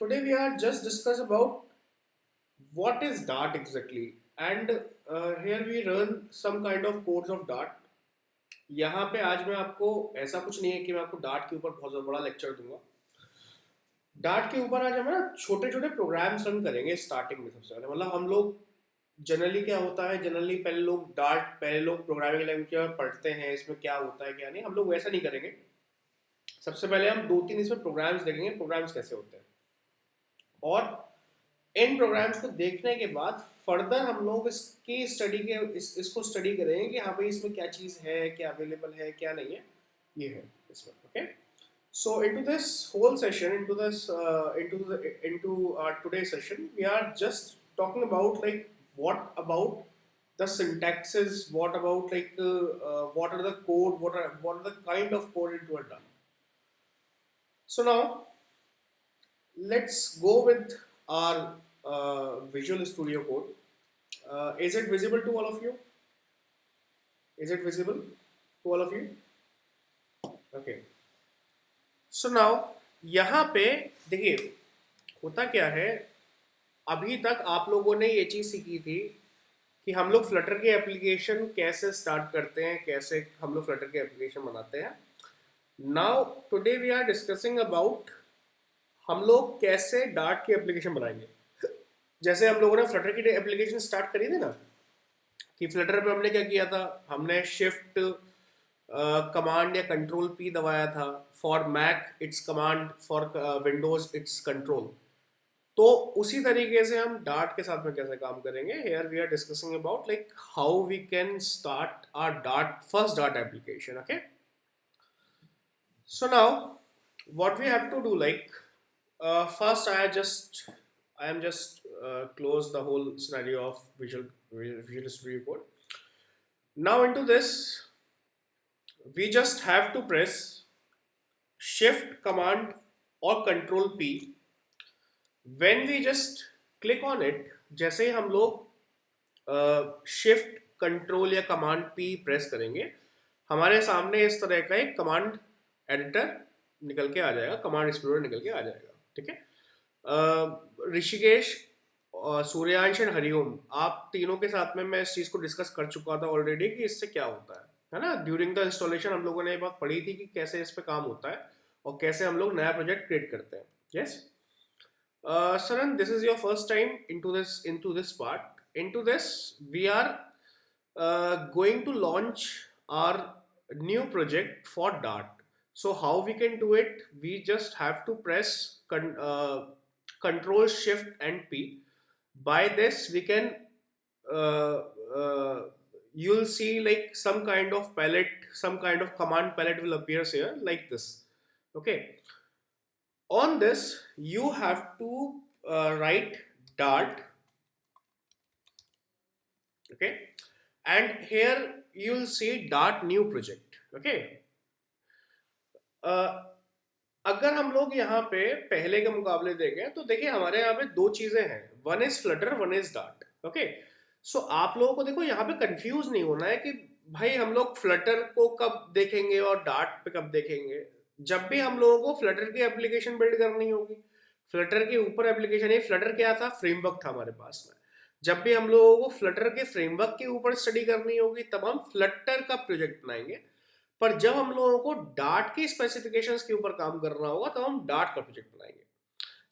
Today we are just discuss about what is Dart exactly, and here we run some kind of codes of Dart. यहाँ पे आज मैं आपको ऐसा कुछ नहीं है कि मैं आपको डार्ट के ऊपर बहुत बड़ा लेक्चर दूंगा। डार्ट के ऊपर आज हम ना छोटे छोटे प्रोग्राम्स रन करेंगे स्टार्टिंग में। सबसे पहले मतलब हम लोग जनरली क्या होता है, जनरली पहले लोग प्रोग्रामिंग लैंग्वेज पढ़ते हैं इसमें क्या होता है क्या नहीं, हम लोग वैसा नहीं करेंगे। सबसे पहले हम दो तीन इसमें प्रोग्राम्स देखेंगे, प्रोग्राम्स कैसे होते हैं, और इन प्रोग्राम्स को देखने के बाद फर्दर हम लोग इसकी स्टडी के इसको स्टडी करेंगे कि हाँ भाई इसमें क्या चीज़ है, क्या अवेलेबल है, क्या नहीं है, ये है इसमें। Okay, so into this whole session, into our today's session, we are just talking about like what about the syntaxes, what about what are the code, what are the kind of code into a done. So now let's go with our Visual Studio Code. Is it visible to all of you? Is it visible to all of you? Okay. So now यहाँ पे देखिए होता क्या है, अभी तक आप लोगों ने ये चीज़ सीखी थी कि हम लोग फ्लटर के एप्लीकेशन कैसे स्टार्ट करते हैं, कैसे हम लोग फ्लटर के एप्लीकेशन बनाते हैं। Now today we are discussing about हम लोग कैसे डार्ट की एप्लीकेशन बनाएंगे। जैसे हम लोगों ने फ्लटर की एप्लीकेशन स्टार्ट करी थी ना, कि फ्लटर पे हमने क्या किया था, हमने शिफ्ट कमांड या कंट्रोल पी दबाया था। For Mac it's command, for Windows it's control. तो उसी तरीके से हम डार्ट के साथ में कैसे काम करेंगे, here we are discussing about like how we can start our Dart first Dart application. Okay, so now what we have to do, like first I am just close the whole scenario of Visual Studio Code. Now into this we just have to press shift command or control P. When we just click on it, जैसे ही हम लोग shift control या command P press करेंगे, हमारे सामने इस तरह का एक कमांड एडिटर निकल के आ जाएगा, कमांड एक्सप्लोरर निकल के आ जाएगा। ठीक है, ऋषिकेश, सूर्यांश एंड हरिओम, आप तीनों के साथ में मैं इस चीज़ को डिस्कस कर चुका था ऑलरेडी कि इससे क्या होता है ना। ड्यूरिंग द इंस्टॉलेशन हम लोगों ने ये बात पढ़ी थी कि कैसे इस पे काम होता है और कैसे हम लोग नया प्रोजेक्ट क्रिएट करते हैं। Yes, Saran, this is your first time into this part. Into this, we are going to launch our new project for Dart. So how we can do it? We just have to press Control Shift and P. By this, we can uh, uh, you'll see like some kind of palette, some kind of command palette will appear here like this. Okay, on this you have to write Dart. Okay, and here you'll see Dart new project. Okay, अगर हम लोग यहाँ पे पहले के मुकाबले देखें तो देखिए हमारे यहाँ पे दो चीजें हैं, one is flutter, one is dart. Okay, so आप लोगों को देखो यहाँ पे कंफ्यूज नहीं होना है कि भाई हम लोग फ्लटर को कब देखेंगे और डार्ट पे कब देखेंगे। जब भी हम लोगों को फ्लटर की एप्लीकेशन बिल्ड करनी होगी, फ्लटर के ऊपर एप्लीकेशन, ये फ्लटर क्या था, फ्रेमवर्क था हमारे पास में। जब भी हम लोगों को फ्लटर के फ्रेमवर्क के ऊपर स्टडी करनी होगी तब हम फ्लटर का प्रोजेक्ट बनाएंगे। पर जब हम लोगों को डार्ट की स्पेसिफिकेशंस के ऊपर काम करना होगा तो हम डार्ट का प्रोजेक्ट बनाएंगे।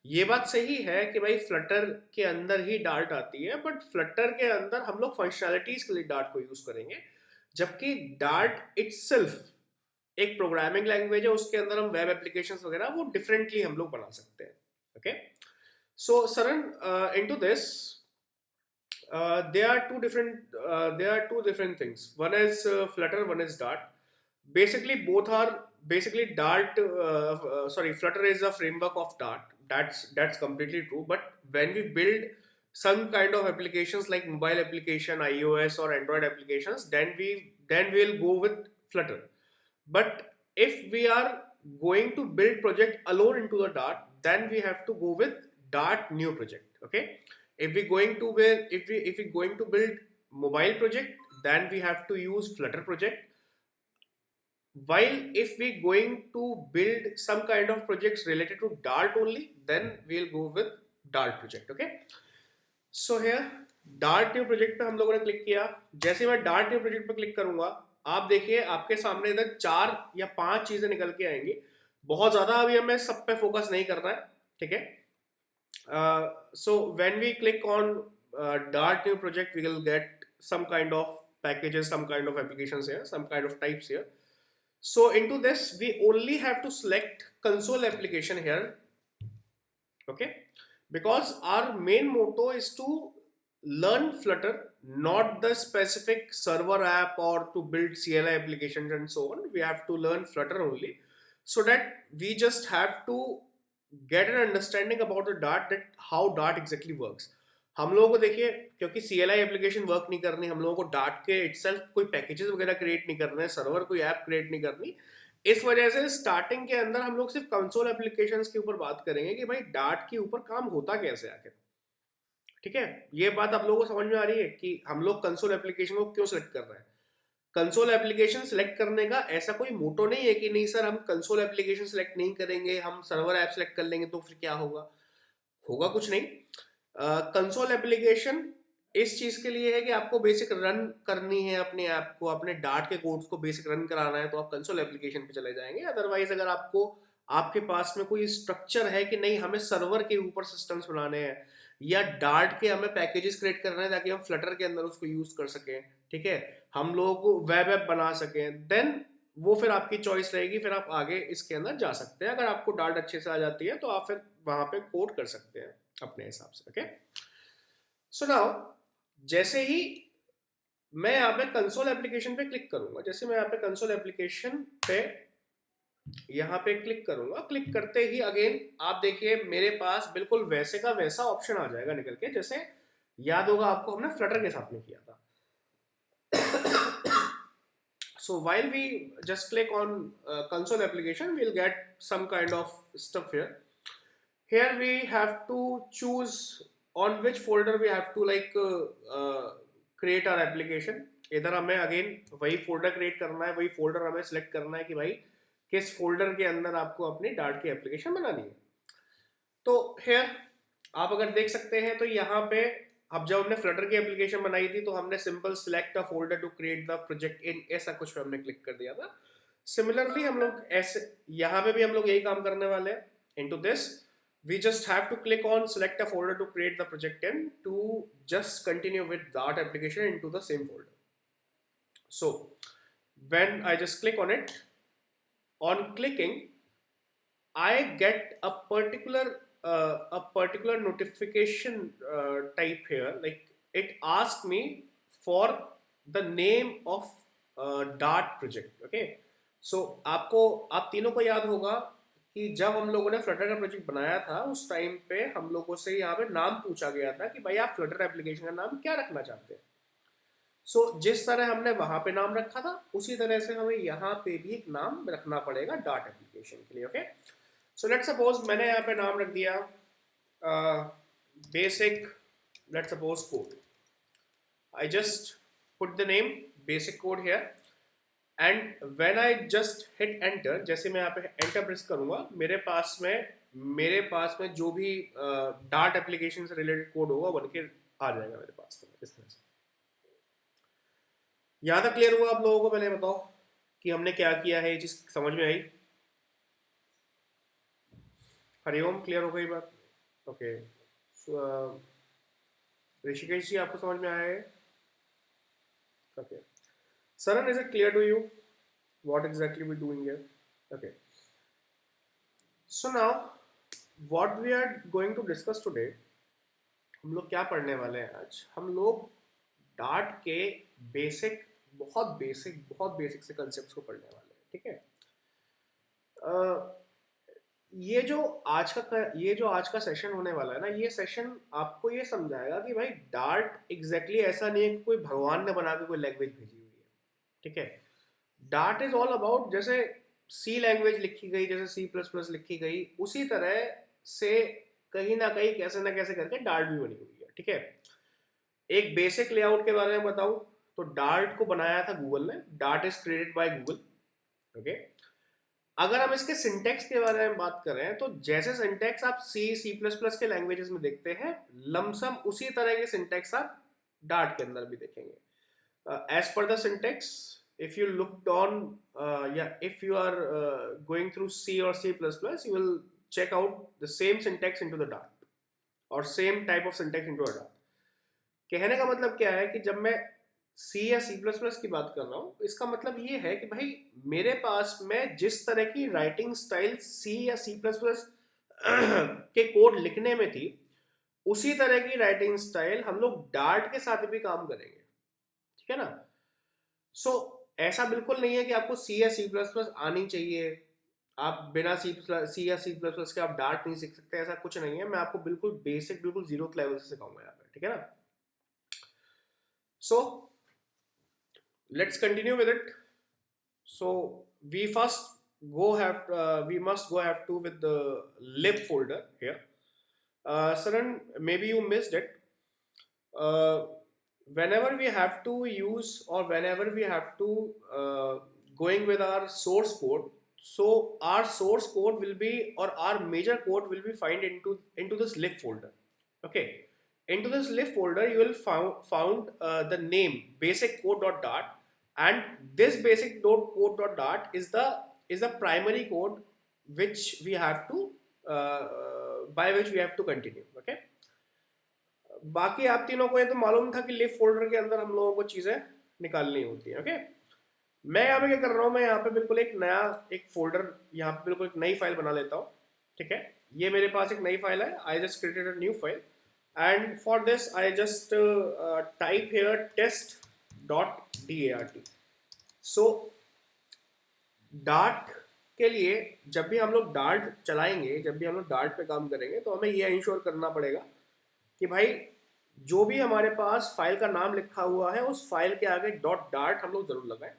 ये बात सही है कि भाई फ्लटर के अंदर ही डार्ट आती है, बट फ्लटर के अंदर हम लोग फंक्शनैलिटीज के लिए डार्ट को यूज करेंगे, जबकि डार्ट इट्सेल्फ एक प्रोग्रामिंग लैंग्वेज है, उसके अंदर हम वेब एप्लीकेशंस वगैरह वो डिफरेंटली हम लोग बना सकते हैं। Okay, so Saran, into this there are two different things. One is Flutter, one is Dart. Basically both are basically Dart, sorry, Flutter is a framework of Dart. That's completely true, but when we build some kind of applications like mobile application, iOS or Android applications, then we'll go with Flutter. But if we are going to build project alone into the Dart, then we have to go with Dart new project. Okay, if we going to build, if we going to build mobile project, then we have to use Flutter project. while if we going to build some kind of projects related to Dart only, then we'll go with Dart project. Okay, so here Dart new project पे हम लोगों ने click किया. जैसे मैं Dart new project पे click करूंगा, आप देखिए आपके सामने इधर 4 या 5 चीजें निकल के आएंगी. बहुत ज्यादा अभी हमें सब पे फोकस नहीं करना है, ठीक है. So when we click on Dart new project, we will get some kind of packages, some kind of applications here, some kind of types here. So into this, we only have to select console application here, okay? Because our main motto is to learn Flutter, not the specific server app or to build CLI applications and so on. We have to learn Flutter only, so that we just have to get an understanding about the Dart, that how Dart exactly works. हम लोगों को देखिए, क्योंकि CLI application work नहीं करनी, हम लोगों को डार्ट के इटसेल्फ कोई पैकेजेस वगैरह क्रिएट नहीं करने, सर्वर कोई ऐप क्रिएट नहीं करनी. इस वजह से स्टार्टिंग के अंदर हम लोग सिर्फ कंसोल एप्लीकेशंस के ऊपर बात करेंगे कि भाई डार्ट के ऊपर काम होता कैसे आखिर. ठीक है, ये बात आप लोगों को समझ में आ रही है कि हम लोग कंसोल एप्लीकेशन को क्यों सिलेक्ट कर रहे हैं. कंसोल एप्लीकेशन सिलेक्ट करने का ऐसा कोई मोटो नहीं है कि नहीं सर हम कंसोल एप्लीकेशन सिलेक्ट नहीं करेंगे, हम सर्वर ऐप सिलेक्ट कर लेंगे तो फिर क्या होगा. होगा कुछ नहीं. कंसोल एप्लीकेशन इस चीज के लिए है कि आपको बेसिक रन करनी है अपने ऐप को, अपने डार्ट के कोड्स को बेसिक रन कराना है, तो आप कंसोल एप्लीकेशन पे चले जाएंगे. अदरवाइज अगर आपको आपके पास में कोई स्ट्रक्चर है कि नहीं हमें सर्वर के ऊपर सिस्टम्स बनाने हैं या डार्ट के हमें पैकेजेस क्रिएट करने हैं ताकि हम फ्लटर के अंदर उसको यूज कर सकें, ठीक है, हम लोग वेब ऐप बना सकें, देन वो फिर आपकी चॉइस रहेगी, फिर आप आगे इसके अंदर जा सकते हैं. अगर आपको डार्ट अच्छे से आ जाती है तो आप फिर वहां पे कोड कर सकते हैं अपने हिसाब से. ओके, सो नाउ जैसे ही मैं यहाँ पे कंसोल एप्लीकेशन पे क्लिक करूंगा, जैसे मैं यहाँ पे कंसोल एप्लीकेशन पे यहाँ पे क्लिक करूंगा, क्लिक करते ही अगेन आप देखिए मेरे पास बिल्कुल वैसे का वैसा ऑप्शन आ जाएगा निकल के, जैसे याद होगा आपको हमने फ्लटर के साथ में किया था. So while we just click on console application, we'll get some kind of stuff here. Here we have to choose on which folder we have to create our application. इधर हमें अगेन वही folder create करना है, वही folder हमें select करना है कि भाई किस फोल्डर के अंदर आपको अपनी डार्ट की एप्लीकेशन बनानी है. तो here आप अगर देख सकते हैं तो यहाँ पे अब जब हमने फ्लटर की एप्लीकेशन बनाई थी तो हमने simple select a folder to create the project in ऐसा कुछ पे हमने क्लिक कर दिया था. सिमिलरली हम लोग ऐसे यहाँ पे भी हम लोग यही काम करने वाले हैं. Into this we just have to click on select a folder to create the project in to just continue with that application into the same folder. So when I just click on it, on clicking I get a particular notification type here, like it asks me for the name of Dart project. Okay, so आपको आप तीनों को याद होगा कि जब हम लोगों ने फ्लटर का प्रोजेक्ट बनाया था उस टाइम पे हम लोगों से यहाँ पे नाम पूछा गया था कि भाई आप फ्लटर एप्लीकेशन का नाम क्या रखना चाहते हैं. सो जिस तरह हमने वहां पे नाम रखा था उसी तरह से हमें यहाँ पे भी एक नाम रखना पड़ेगा डार्ट एप्लीकेशन के लिए. ओके, सो लेट्स सपोज मैंने यहाँ पे नाम रख दिया basic, let's suppose code. I just put the name basic code here and when I just hit enter, जैसे मैं यहाँ पे एंटर प्रेस करूंगा मेरे पास में जो भी डार्ट एप्लीकेशन से रिलेटेड कोड होगा बन के आ जाएगा मेरे पास में इस तरह से. यहाँ तक क्लियर हुआ आप लोगों को? पहले बताओ कि हमने क्या किया है, ये चीज समझ में आई? हरिओम, क्लियर हो गई बात? ओके, ऋषिकेश जी आपको समझ में आया है? Okay, Saran, is it clear to you what exactly we're doing here? Okay. So now, what we are going to discuss today, हम लोग क्या पढ़ने वाले हैं आज? हम लोग डार्ट के बहुत बेसिक से कंसेप्ट्स को पढ़ने वाले हैं. ठीक है, ये जो आज का सेशन होने वाला है ना, ये सेशन आपको ये समझाएगा कि भाई डार्ट एग्जैक्टली ऐसा नहीं है कि कोई भगवान ने बना के कोई लैंग्वेज भेजी हुई है. ठीक है, डार्ट इज ऑल अबाउट, जैसे सी लैंग्वेज लिखी गई, जैसे C++ लिखी गई, उसी तरह से कहीं ना कहीं कैसे ना कैसे करके डार्ट भी बनी हुई है. ठीक है, एक बेसिक लेआउट के बारे में बताऊं तो डार्ट को बनाया था गूगल ने. Dart is created by Google. Okay. अगर हम इसके सिंटेक्स के बारे में बात करें तो जैसे सिंटेक्स आप सी प्लस प्लस के लैंग्वेजेस में देखते हैं, लमसम उसी तरह के सिंटेक्स आप डार्ट के अंदर भी देखेंगे। As per the syntax, if you looked on if you are going through C or C++, you will check out the same syntax into the Dart और same type of syntax into a Dart। कहने का मतलब क्या है कि जब मैं C या C++ की बात कर रहा हूँ, इसका मतलब ये है कि भाई मेरे पास में जिस तरह की राइटिंग स्टाइल C या C++ के कोड लिखने में थी, उसी तरह की राइटिंग स्टाइल हम लोग डार्ट के साथ भी काम करेंगे, ठीक है ना। सो ऐसा बिल्कुल नहीं है कि आपको सी या सी प्लस प्लस आनी चाहिए, आप बिना सी या सी प्लस प्लस के आप डार्ट नहीं सीख सकते, ऐसा कुछ नहीं है। मैं आपको बिल्कुल बेसिक, बिल्कुल जीरो लेवल से सिखाऊंगा यहाँ पे, ठीक है ना। So let's continue with it. So we first we must go have to with the lib folder here. Saran, maybe you missed it. uh, Whenever we have to use or whenever we have to going with our source code, so our source code will be, or our major code will be find into this lib folder. Okay, into this lib folder you will found the name basic code.dart, and this basic code.dart is the primary code which we have to by which we have to continue. Okay, बाकी आप तीनों को ये तो मालूम था कि list folder के अंदर हम लोगों को चीजें निकालनी होती है। ओके, मैं यहाँ पे क्या कर रहा हूँ, मैं यहाँ पे बिल्कुल एक नया एक फोल्डर, यहाँ पे बिल्कुल एक नई फाइल बना लेता हूँ, ठीक है। ये मेरे पास एक नई फाइल है, I just created a new file, and for this I just type here test.dart। So dart के लिए जब भी हम लोग डार्ट चलाएंगे, जब भी हम लोग डार्ट पे काम करेंगे, तो हमें ये इंश्योर करना पड़ेगा कि भाई जो भी हमारे पास फाइल का नाम लिखा हुआ है उस फाइल के आगे डॉट डार्ट हम लोग जरूर लगाएं।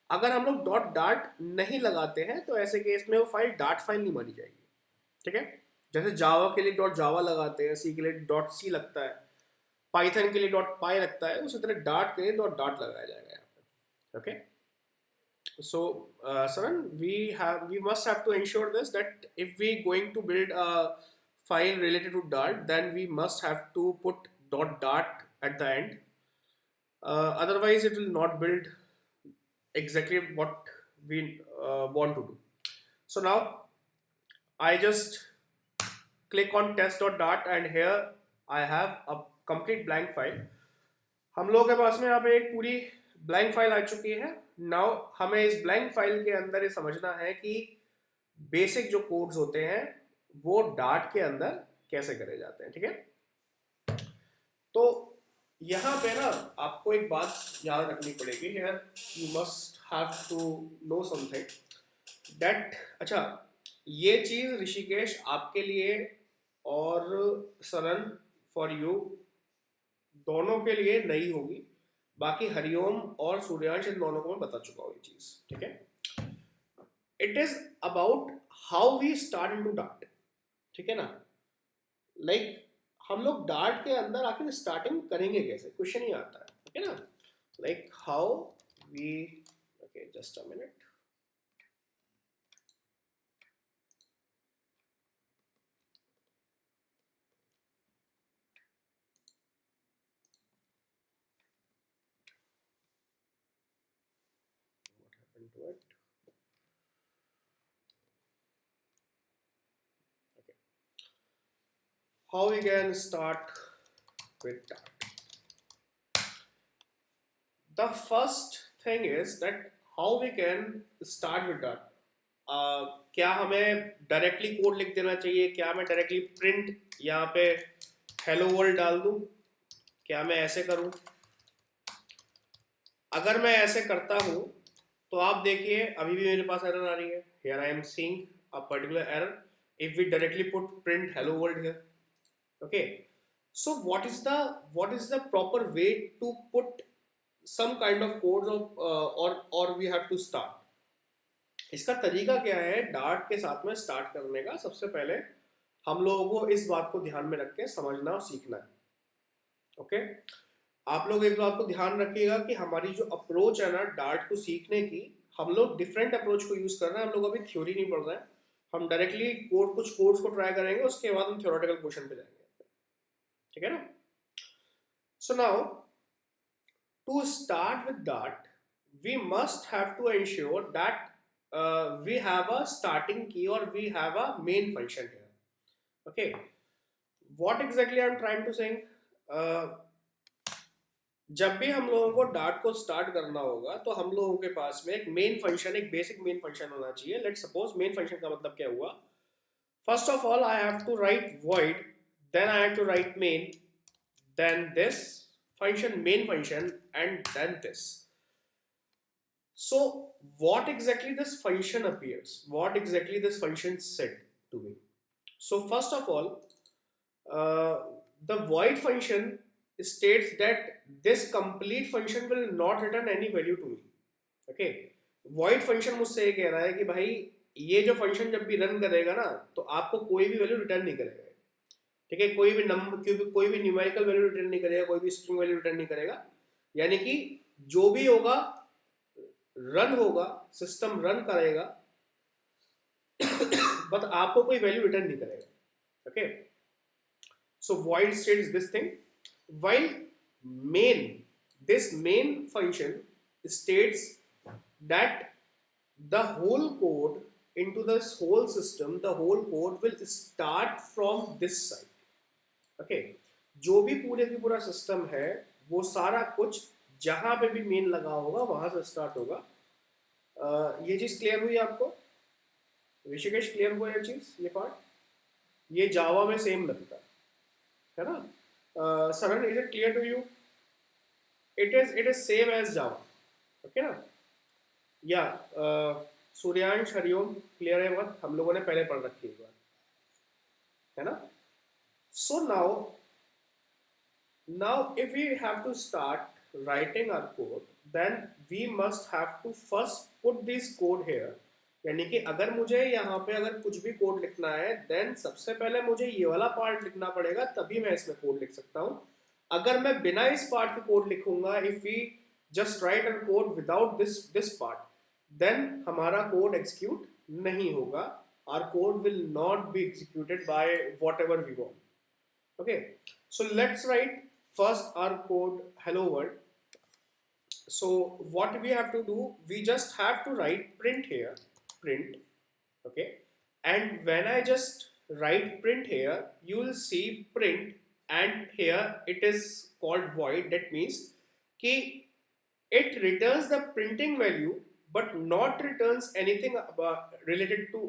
अगर हम लोग डॉट डार्ट नहीं लगाते हैं तो ऐसे केस में वो फाइल डार्ट फाइल नहीं मानी जाएगी, ठीक है। जैसे जावा के लिए डॉट जावा लगाते हैं, सी के लिए डॉट सी लगता है, पाइथन के लिए डॉट पाई लगता है, उसी तरह डार्ट के लिए डॉट डार्ट लगाया जाएगा यहाँ पे। Okay, so Saran, we must have to ensure this, that if we going to build a file related to Dart, then we must have to put .dart at the end. Otherwise, it will not build exactly what we want to do. So now, I just click on test.dart, and here I have a complete blank file. हम लोगों के पास में यहाँ पे एक पूरी blank file आ चुकी है। नाउ हमें इस ब्लैंक फाइल के अंदर ये समझना है कि बेसिक जो कोड्स होते हैं वो डार्ट के अंदर कैसे करे जाते हैं, ठीक है। तो यहाँ पे ना आपको एक बात याद रखनी पड़ेगी, here you must have to know something that, अच्छा ये चीज ऋषिकेश आपके लिए और सरन फॉर यू दोनों के लिए नई होगी, बाकी हरिओम और सूर्यांश इन दोनों को मैं बता चुका हूँ ये चीज, ठीक है। It is about how we start into Dart, ठीक है ना। लाइक हम लोग डार्ट के अंदर आखिर स्टार्टिंग करेंगे कैसे, क्वेश्चन ही आता है, ठीक है ना। Like how we, okay just a minute, into it. Okay. How we can start with that? The first thing is that how we can start with that. क्या हमें डायरेक्टली कोड लिख देना चाहिए, क्या मैं डायरेक्टली प्रिंट यहाँ पे hello world डाल दूं, क्या मैं ऐसे करूं? अगर मैं ऐसे करता हूं तो आप देखिए अभी भी मेरे पास एरर आ रही है। Here I am seeing a particular error if we directly put print hello world here. Okay, so what is the proper way to put some kind of codes of or we have to start? इसका तरीका क्या है dart के साथ में start करने का? सबसे पहले हम लोगों को इस बात को ध्यान में रख के समझना और सीखना है। ओके, आप लोग एक बात को ध्यान रखिएगा कि हमारी जो अप्रोच है ना डार्ट को सीखने की, हम लोग डिफरेंट अप्रोच को यूज कर रहे हैं, हम लोग अभी थ्योरी नहीं पढ़ रहे हैं, हम डायरेक्टली कुछ कोड्स को ट्राई करेंगे, उसके बाद हम थ्योरेटिकल क्वेश्चन पे जाएंगे, ठीक है ना। So now to start with that, we must have to ensure that we have a starting key or we have a main function here. Okay, what exactly I'm trying to say? Uh, जब भी हम लोगों को dart को start करना होगा तो हम लोगों के पास में एक मेन फंक्शन, एक बेसिक मेन फंक्शन होना चाहिए. लेट सपोज मेन फंक्शन का मतलब क्या हुआ? First of all I have to write void, then I have to write main, then this function, main function, and then this. So what exactly this function appears, what exactly this function said to me? So first of all, uh, the void function states that this complete function will not return any value to me. Okay, void function मुझसे ये कह रहा है कि भाई ये जो function जब भी रन करेगा ना तो आपको कोई भी वैल्यू रिटर्न नहीं करेगा, ठीक है, कोई भी नंबर, कोई भी न्यूमेरिकल वैल्यू रिटर्न नहीं करेगा, कोई भी स्ट्रिंग वैल्यू रिटर्न नहीं करेगा. यानी कि जो भी होगा रन होगा, सिस्टम रन करेगा, बट आपको कोई वैल्यू रिटर्न नहीं करेगा. Okay, so void states this thing, while main, this main function states that the whole code into this whole system, the whole code will start from this side. Okay, जो भी पूरे की पूरा system है वो सारा कुछ जहां पे भी मेन लगा होगा वहां से स्टार्ट होगा. ये चीज क्लियर हुई आपको? ऋषिकेश, क्लियर हुआ ये चीज, ये पार्ट? ये जावा में सेम लगता है ना? Saran, is it clear to you? It is same as Java, okay ना? या सूर्यांश, हरिओम, क्लियर है बात? हम लोगों ने पहले पढ़ रखी है बात, है ना? सो now if we have to start writing our code, then we must have to first put this code here. यानी कि अगर मुझे यहाँ पे अगर कुछ भी कोड लिखना है देन सबसे पहले मुझे ये वाला पार्ट लिखना पड़ेगा, तभी मैं इसमें कोड लिख सकता हूँ. अगर मैं बिना इस पार्ट के कोड लिखूंगा, if we just write a code without this part, then हमारा कोड एग्जीक्यूट नहीं होगा. Our code will not be executed by whatever we want. Okay, so let's write first our code hello world. So what we have to do, we just have to write print here, print. Okay, and when I just write print here, you will see print, and here it is called void. That means कि it returns the printing value but not returns anything about related to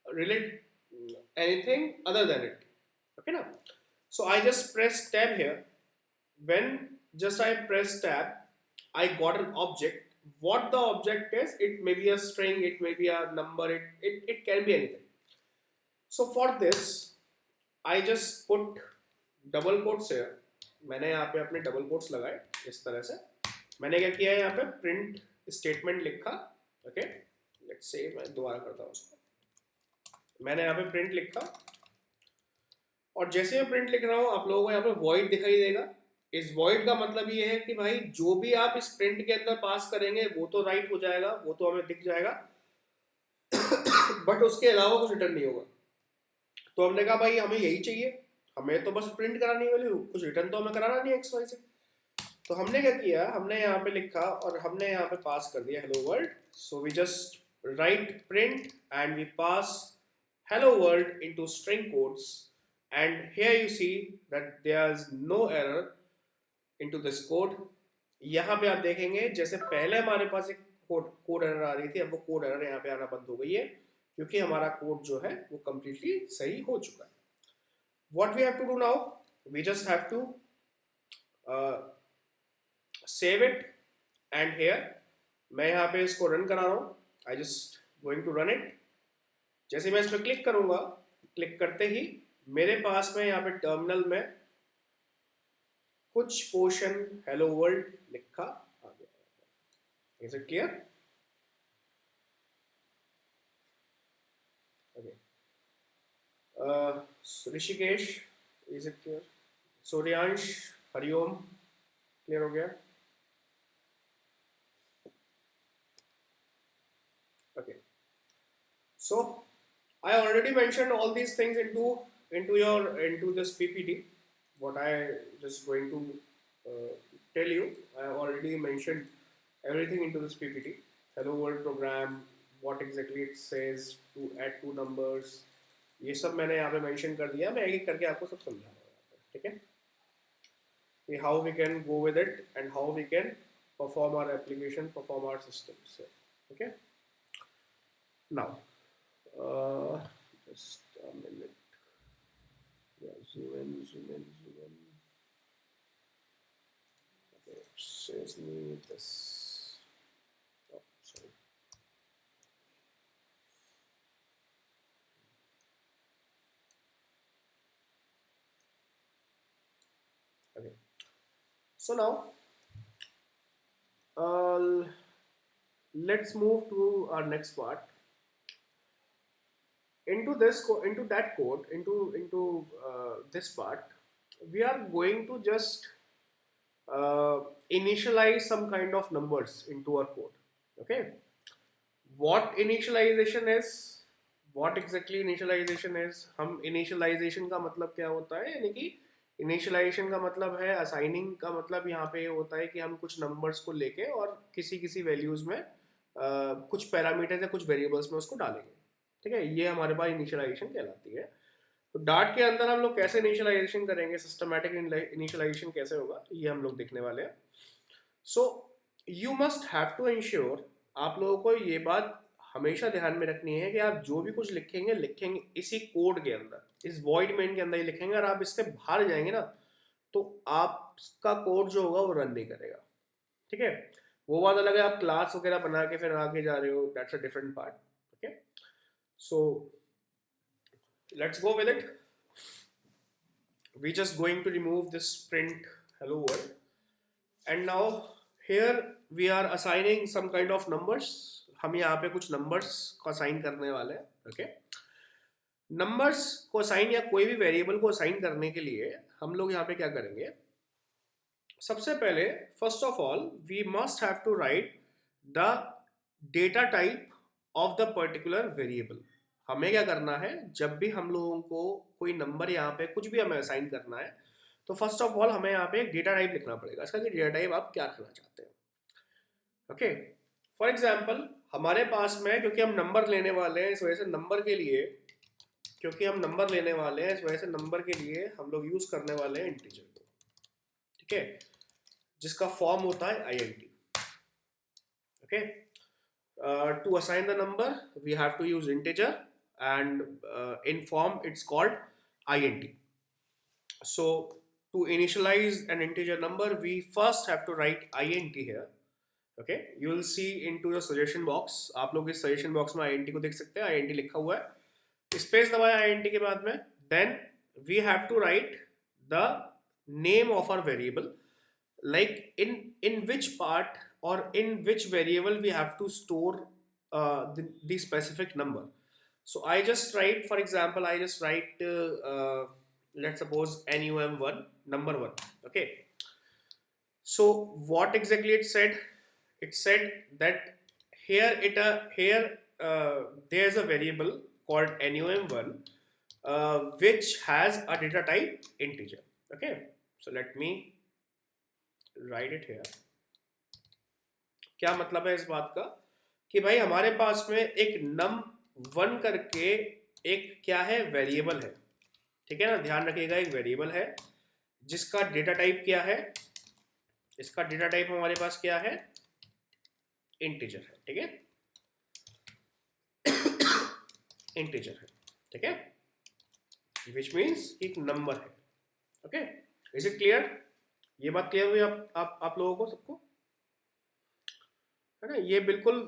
relate anything other than it. Okay now, so I just press tab here. When just I press tab, I got an object. What the object is, it may be a string, it may be a number, it can be anything. So for this I just put double quotes here. मैंने यहाँ पे अपने double quotes लगाए इस तरह से. मैंने क्या किया है, यहाँ पे प्रिंट स्टेटमेंट लिखा. ओके, लेट्स से मैं दोबारा करता हूँ उसको. मैंने यहाँ पे प्रिंट लिखा और जैसे मैं प्रिंट लिख रहा हूँ आप लोगों को यहाँ पे void दिखाई देगा. इस void का मतलब ये है कि भाई जो भी आप इस प्रिंट के अंदर पास करेंगे वो तो राइट हो जाएगा, वो तो हमें दिख जाएगा, बट उसके अलावा कुछ रिटर्न नहीं होगा. तो हमने कहा भाई हमें यही चाहिए, हमें तो बस प्रिंट करानी वाली, कुछ रिटर्न तो हमें कराना नहीं एक्स वाई से. तो हमने क्या किया, हमने यहाँ पे लिखा और हमने यहाँ पे पास कर दिया hello world. So we just write print and we pass hello world into string codes, and here you see that there is no error into this code. यहाँ पे आप देखेंगे जैसे पहले हमारे पास एक कोड एरर आ रही थी, अब वो कोड एरर यहाँ पे आना बंद हो गई है क्योंकि हमारा कोड जो है वो completely सही हो चुका है. What we have to do now, we just have to save it, and here मैं यहाँ पे इसको रन करा रहा हूँ. I just going to run it. जैसे मैं इस पर क्लिक करूंगा, क्लिक करते ही मेरे पास में यहाँ पे टर्मिनल में कुछ पोर्शन हेलो वर्ल्ड लिखा आ गया. Is it clear? Rishikesh, is it clear? Suryansh, Hariom, clear हो गया? So I already mentioned all these things into this PPT. What I just going to tell you, I already mentioned everything into this PPT. Hello world program, what exactly it says to add two numbers, ये सब मैंने यहाँ पे mention कर दिया. मैं एक एक करके आपको सब समझा रहा हूँ यहाँ पे, ठीक है. कि how we can go with it and how we can perform our application, perform our systems. Okay. Now, uh, just a minute. Yeah, zoom in, zoom in, zoom in. Okay, it says me this. Oh, sorry. Okay. So now, uh, let's move to our next part. Into into that code, into this part, we are going to just uh, initialize some kind of numbers into our code. Okay. What initialization is, what exactly initialization is, हम initialization का मतलब क्या होता है, यानी कि initialization का मतलब है, assigning का मतलब यहाँ पे होता है कि हम कुछ numbers को लेके और किसी किसी values में कुछ parameters या कुछ variables में उसको डालेंगे. ठीक है, ये हमारे पास initialization कहलाती है. तो डार्ट के अंदर हम लोग कैसे इनिशियलाइजेशन करेंगे, सिस्टमैटिक इनिशियलाइजेशन कैसे होगा, ये हम लोग देखने वाले हैं. So you must have to ensure, आप लोगों को ये बात हमेशा ध्यान में रखनी है कि आप जो भी कुछ लिखेंगे लिखेंगे इसी कोड के अंदर, इस वॉइड मेन के अंदर ही लिखेंगे. और आप इससे बाहर जाएंगे ना तो आपका कोड जो होगा वो रन नहीं करेगा. ठीक है, वो बात अलग है, आप क्लास वगैरह बना के फिर आगे जा रहे हो, that's a different part. Okay, so let's go with it. We just going to remove this print hello world, and now here we are assigning some kind of numbers. हम यहाँ पे कुछ numbers को assign करने वाले हैं. Okay, numbers को assign या कोई भी variable को assign करने के लिए हम लोग यहाँ पे क्या करेंगे, सबसे पहले first of all we must have to write the data type of the particular variable. हमें क्या करना है, जब भी हम लोगों को कोई नंबर यहाँ पे कुछ भी हमें असाइन करना है तो फर्स्ट ऑफ ऑल हमें यहाँ पे एक डेटा टाइप लिखना पड़ेगा, इसका कि डेटा टाइप आप क्या रखना चाहते हैं. ओके, फॉर एग्जांपल हमारे पास में, क्योंकि हम नंबर लेने वाले हैं इस वजह से नंबर के लिए, क्योंकि हम नंबर लेने वाले हैं इस वजह से नंबर के लिए हम लोग यूज करने वाले हैं इंटीजर को. ठीक है, जिसका फॉर्म होता है INT. Okay, to assign the number we have to use integer, and in form it's called INT. So to initialize an integer number we first have to write INT here. Okay, you will see into the suggestion box, आप लोग इस suggestion box में INT को देख सकते हैं, INT लिखा हुआ है, स्पेस दबाया INT के बाद में, then we have to write the name of our variable, like in which part or in which variable we have to store the specific number. So I just write, for example, I just write let's suppose num1 number 1. Okay, so what exactly it said, it said that here there's a variable called num1 which has a data type integer. Okay, so let me write it here. क्या मतलब है इस बात का, कि भाई हमारे पास में एक num1 करके एक क्या है, वेरिएबल है. ठीक है ना, ध्यान रखिएगा, एक वेरिएबल है जिसका डेटा टाइप क्या है, इसका डेटा टाइप हमारे पास क्या है, इंटीजर है. ठीक है, इंटीजर है. ठीक है, विच मीन्स एक नंबर है. ओके, इज इट क्लियर, ये बात क्लियर हुई आप लोगों को सबको, है ना. ये बिल्कुल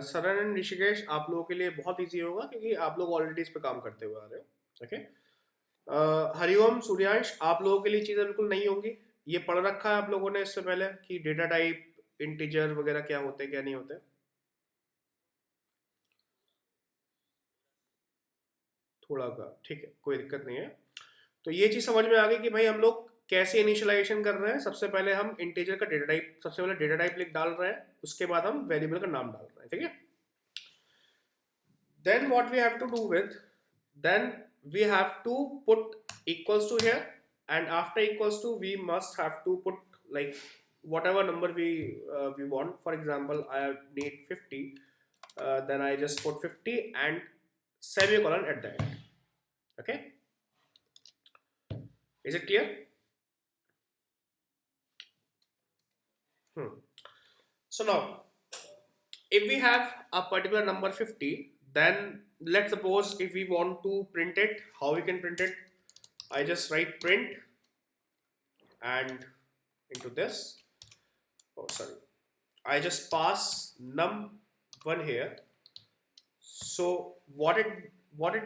सरन एंड ऋषिकेश आप लोगों के लिए बहुत इजी होगा, क्योंकि आप लोग ऑलरेडी इस पे काम करते हुए आ रहे हो. ओके, हरिओम सूर्यांश, आप लोगों के लिए चीजें बिल्कुल नहीं होंगी, ये पढ़ रखा है आप लोगों ने इससे पहले कि डेटा टाइप इंटीजर वगैरह क्या होते हैं क्या नहीं होते. थोड़ा का, ठीक है, कोई दिक्कत नहीं है. तो ये चीज समझ में आ गई कि भाई हम लोग कैसे इनिशियलाइजेशन कर रहे हैं. सबसे पहले हम इंटीजर का डेटा टाइप, डाल रहे हैं, उसके बाद हम वेरिएबल का नाम डाल रहे हैं. ठीक है, then what we have to do with, then we have to put equals to here, and after equals to we must have to put like whatever number we want. For example, I need 50, then I just put 50 and semicolon at the end. Okay, is it clear? So now if we have a particular number 50, then let's suppose if we want to print it, how we can print it? I just write print and into this, oh sorry, I just pass num1 here. So what it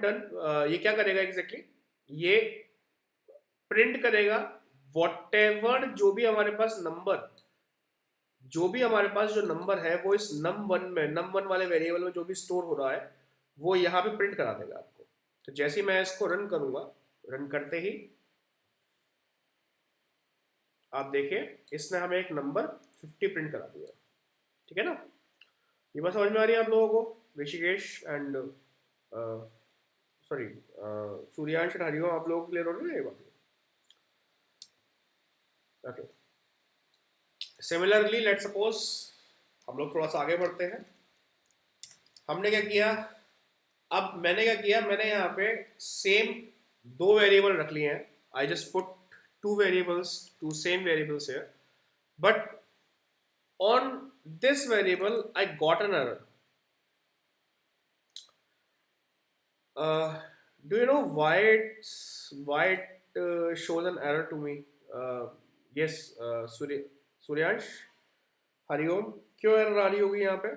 done, ये क्या करेगा exactly? ये print करेगा whatever जो भी हमारे पास number, जो भी हमारे पास जो नंबर है वो इस num1 वाले वेरिएबल में जो भी स्टोर हो रहा है वो यहाँ पे प्रिंट करा देगा आपको। तो जैसे ही मैं इसको रन करूंगा, रन करते ही आप देखिए इसने हमें एक नंबर 50 प्रिंट करा दिया। ठीक है ना, ये बात समझ में आ रही है आप लोगों को? ऋषिकेश एंड सॉरी सूर्यांश, हरिओम, आप लोगों को क्लियर हो रही है ये बात? ओके, सिमिलरली लेट सपोज हम लोग थोड़ा सा आगे बढ़ते हैं। हमने क्या किया, अब मैंने क्या किया, मैंने यहाँ पे सेम दो वेरिएबल रख लिए हैं। I just put two variables, two same variables here, but on this variable I got an error. Do you know why it shows an error to me? Yes, Suryansh, Hariom, क्यों एरर आ रही होगी यहाँ पे?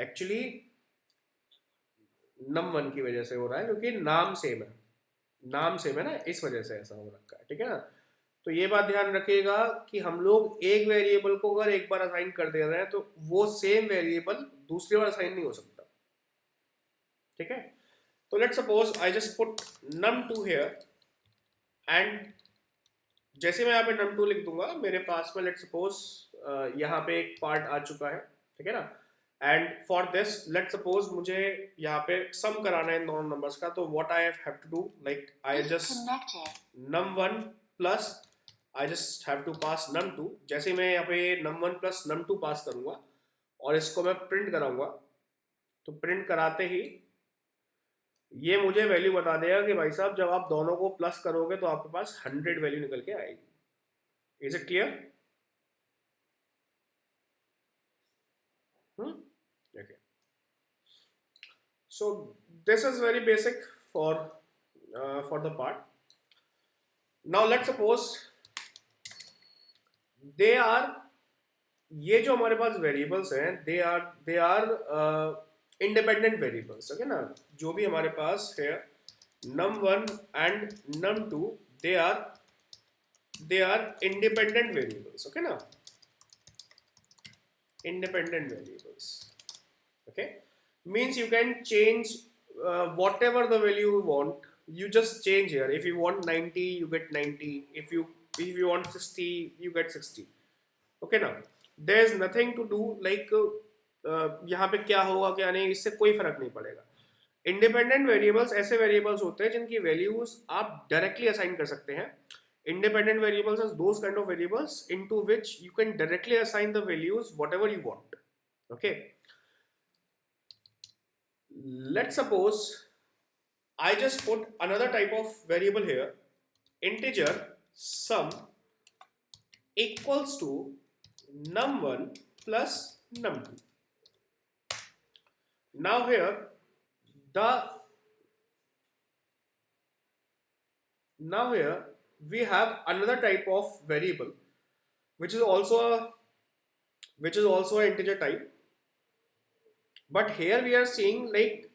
एक्चुअली num1 की वजह से हो रहा है, क्योंकि नाम सेम है, नाम सेम है ना, इस वजह से ऐसा हो रखा है। ठीक है ना, तो ये बात ध्यान रखिएगा कि हम लोग एक वेरिएबल को अगर एक बार असाइन कर दे रहे हैं तो वो सेम वेरिएबल दूसरी बार असाइन नहीं हो सकता। ठीक है, तो let's suppose I just put num2 here, and जैसे मैं यहाँ पे num2 लिख दूंगा, मेरे पास में लेट्स सपोज यहाँ पे एक पार्ट आ चुका है। ठीक है ना, and for this let's suppose मुझे यहाँ पे सम कराना है दोनों नंबर्स का, तो what I have to do, like I just num1 plus I just have to pass num2। जैसे मैं यहाँ पे num1 प्लस num2 पास करूंगा और इसको मैं प्रिंट कराऊंगा, तो प्रिंट कराते ही ये मुझे वैल्यू बता देगा कि भाई साहब जब आप दोनों को प्लस करोगे तो आपके पास 100 वैल्यू निकल के आएगी। Is it clear? Okay, so this is very basic for the part. Now let's suppose they are, ये जो हमारे पास वेरिएबल्स हैं they are independent variables. Okay ना, जो भी हमारे पास है num1 and num2 they are independent variables. Okay ना, independent variables. Okay, means you can change whatever the value you want, you just change here. If you want 90 you get 90, if you want 60 you get 60. Okay ना, there is nothing to do like यहाँ पे क्या होगा क्या नहीं, इससे कोई फर्क नहीं पड़ेगा। इंडिपेंडेंट वेरिएबल्स ऐसे वेरिएबल्स होते हैं जिनकी वैल्यूज आप डायरेक्टली असाइन कर सकते हैं। Independent variables are those kind of variables into which you can directly assign the values whatever you want. Okay, let's suppose I just put another type of variable here, integer sum equals to num1 plus num2. Now here we have another type of variable which is also an integer type, but here we are seeing like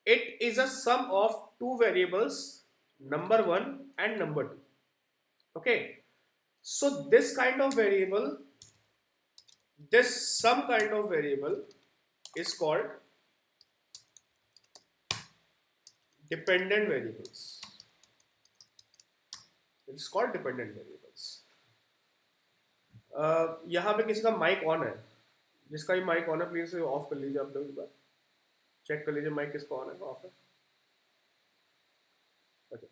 it is a sum of two variables, number1 and number2. Okay, so this sum kind of variable is called dependent variables. It's called dependent variables. यहाँ पे किसी का mic on है? जिसका भी mic on है please of कर लीजिए, आप लोग एक बार चेक कर लीजिए माइक किसका ऑन है ऑफ है। ओके,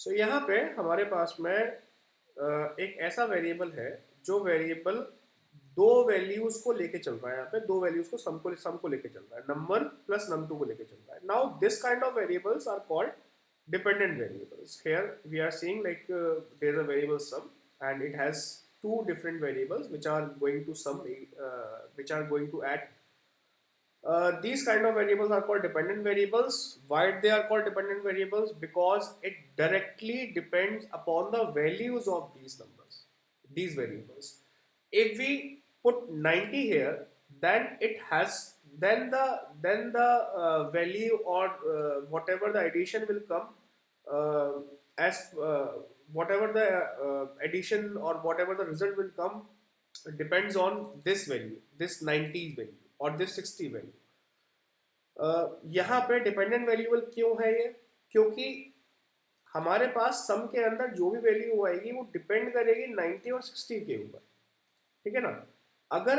सो यहाँ पे हमारे पास में एक ऐसा वेरिएबल है जो वेरिएबल दो वैल्यूज को लेके चल रहा है। यहाँ पे दो वैल्यूज को सम को लेके चल रहा है, num1 प्लस num2 को लेके चल रहा है। Now this kind of variables are called dependent variables. Here we are seeing like there is a variable sum and it has two different variables which are going to sum, which are going to add. These kind of variables are called dependent variables. Why they are called dependent variables? Because it directly depends upon the values of these numbers, these variables. If we put 90 here, then it has then the value or whatever the addition will come uh, as whatever the addition or whatever the result will come depends on this value, this 90 value और this 60 value. यहाँ पे dependent variable क्यों है ये? क्योंकि हमारे पास सम के अंदर जो भी वैल्यू आएगी वो डिपेंड करेगी 90 और 60 के ऊपर, ठीक है ना। अगर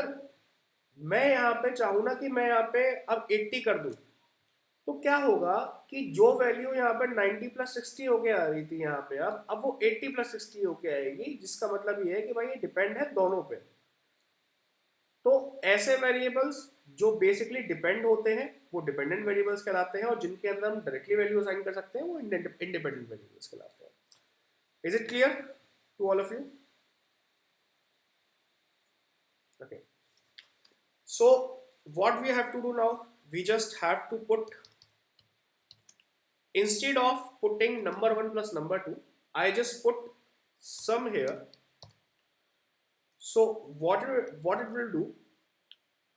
मैं यहाँ पे चाहूँ ना कि मैं यहाँ पे अब 80 कर दूँ, तो क्या होगा कि जो वैल्यू यहाँ पे 90 प्लस 60 होके आ रही थी यहाँ पे अब वो 80 प्लस 60 होके आएगी, जिसका मतलब ये है कि भाई ये डिपेंड है दोनों पे। तो ऐसे वेरिएबल्स जो बेसिकली डिपेंड होते हैं वो डिपेंडेंट वेरिएबल्स कहलाते हैं, और जिनके अंदर हम डायरेक्टली वैल्यू असाइन कर सकते हैं वो इंडिपेंडेंट वेरिएबल्स कहलाते हैं। Is it clear to all of you? Okay, so what we have to do now, we just have to put, instead of putting number 1 plus number 2, I just put sum here. So what it will do,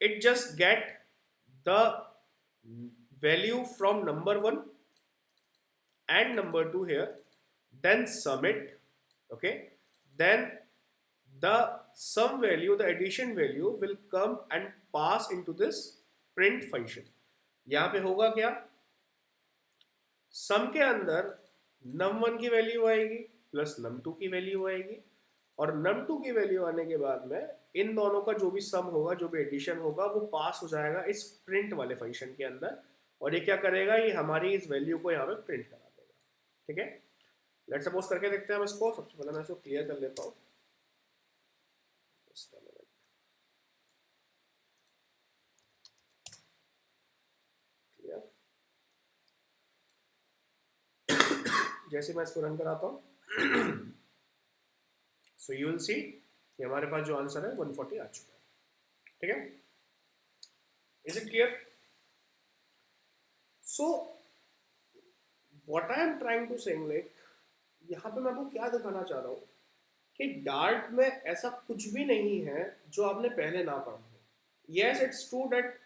it just get the value from number 1 and number 2 here, then sum it, okay, then the sum value, the addition value will come and pass into this print function. यहाँ पे होगा क्या, सम के अंदर num1 की value आएगी plus num2 की value आएगी, और num2 की वैल्यू आने के बाद में इन दोनों का जो भी सम होगा, जो भी एडिशन होगा, वो पास हो जाएगा इस प्रिंट वाले फंक्शन के अंदर, और ये क्या करेगा, ये हमारी इस वैल्यू को यहाँ पे प्रिंट करा देगा, ठीक है। लेट्स सपोज करके देखते हैं हम इसको। सबसे पहले मैं इसको क्लियर कर लेता हूँ। जैसे मैं इसको रन कराता हूँ सो यू विल सी कि हमारे पास जो आंसर है 140 आ चुका है, ठीक है। Is it clear? So what I am trying to say, like यहाँ पे मैं आपको क्या दिखाना चाह रहा हूँ कि डार्ट में ऐसा कुछ भी नहीं है जो आपने पहले ना पढ़ा हो। यस इट्स ट्रू दैट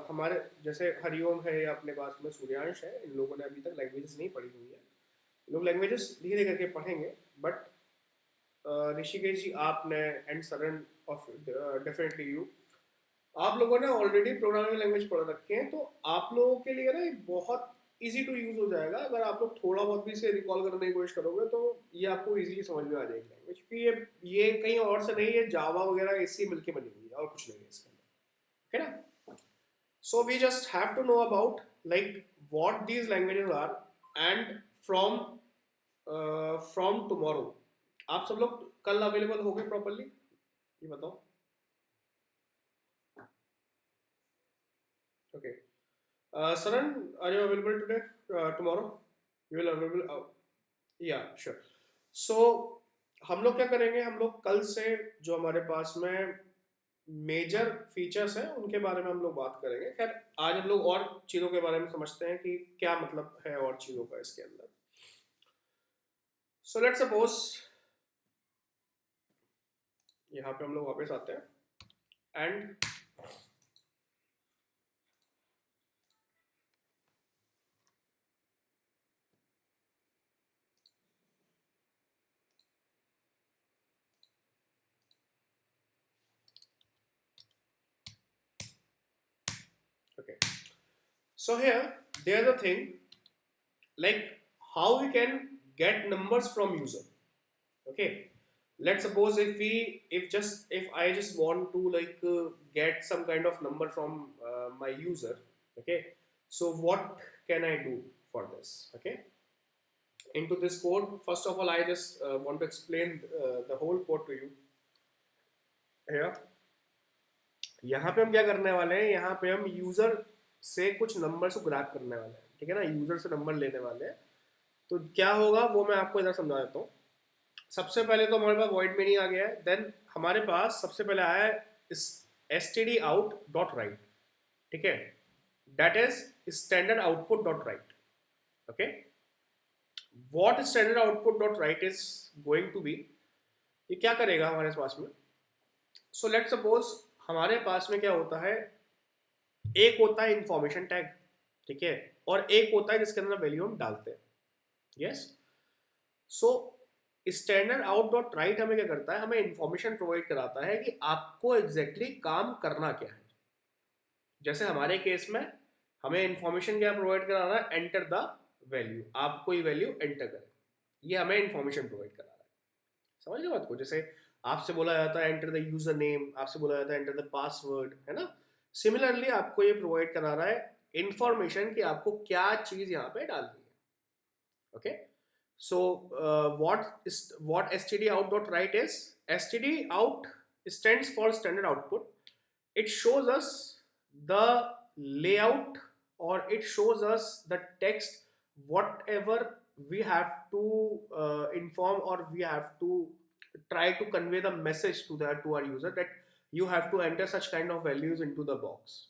हमारे जैसे हरिओम है या अपने पास में सूर्यांश है, इन लोगों ने अभी तक लैंग्वेजेस नहीं पढ़ी हुई है, लोग लैंग्वेजेस धीरे धीरे करके पढ़ेंगे, बट ऋषिकेश जी आपने and Saran of definitely you, आप लोगों ने ऑलरेडी प्रोग्रामिंग लैंग्वेज पढ़ रखे हैं, तो आप लोगों के लिए ना ये बहुत इजी टू यूज हो जाएगा। अगर आप लोग थोड़ा बहुत भी इसे रिकॉल करने की कोशिश करोगे तो ये आपको इजीली समझ में आ जाएगी लैंग्वेज, क्योंकि ये कहीं और से नहीं है, जावा वगैरह इससे मिलके बनी हुई है और कुछ नहीं है इसके अंदर, है ना। So we just have to know about like what these languages are, and from tomorrow आप सब लोग कल अवेलेबल हो गए प्रॉपरली, ये बताओ। Okay, Saran, are you available today? Tomorrow you will available? या श्योर। सो हम लोग क्या करेंगे, हम लोग कल से जो हमारे पास में मेजर फीचर्स हैं उनके बारे में हम लोग बात करेंगे। खैर आज हम लोग और चीज़ों के बारे में समझते हैं कि क्या मतलब है और चीज़ों का इसके अंदर। सो लेट्स सपोज यहाँ पे हम लोग वापस आते हैं and okay, so here there's a thing like how we can get numbers from user, okay। let's suppose if I just want to like get some kind of number from my user. Okay, so what can I do for this? Okay, into this code, first of all I just want to explain the whole code to you here. यहाँ पे हम क्या करने वाले हैं, यहाँ पे हम यूजर से कुछ नंबर को ग्रैब करने वाले हैं, ठीक है ना, यूजर से नंबर लेने वाले हैं। तो क्या होगा वो मैं आपको इधर समझा देता हूँ। सबसे पहले तो हमारे पास वॉइड मेनी आ गया है, देन हमारे पास सबसे पहले आया है S T D out dot write, ठीक है, that is standard output dot write. Okay, what standard output dot write is going to be, ये क्या करेगा हमारे पास में। सो लेट सपोज हमारे पास में क्या होता है, एक होता है इंफॉर्मेशन टैग, ठीक है, और एक होता है जिसके अंदर वैल्यू हम डालते हैं। Yes, so standard out dot right हमें क्या करता है, हमें इंफॉर्मेशन प्रोवाइड कराता है कि आपको एग्जैक्टली काम करना क्या है। जैसे हमारे केस में हमें इंफॉर्मेशन क्या प्रोवाइड करा रहा है, एंटर द वैल्यू, आप कोई वैल्यू एंटर करें, ये हमें इंफॉर्मेशन प्रोवाइड करा रहा है। समझ गए बात को। जैसे आपसे बोला जाता है एंटर द यूजर नेम, आपसे बोला जाता है एंटर द पासवर्ड, है ना। सिमिलरली आपको ये प्रोवाइड करा रहा है इंफॉर्मेशन कि आपको क्या चीज यहाँ पे डालनी है। Okay, so what std out dot write is, std out stands for standard output. It shows us the layout, or it shows us the text whatever we have to inform, or we have to try to convey the message to our user that you have to enter such kind of values into the box.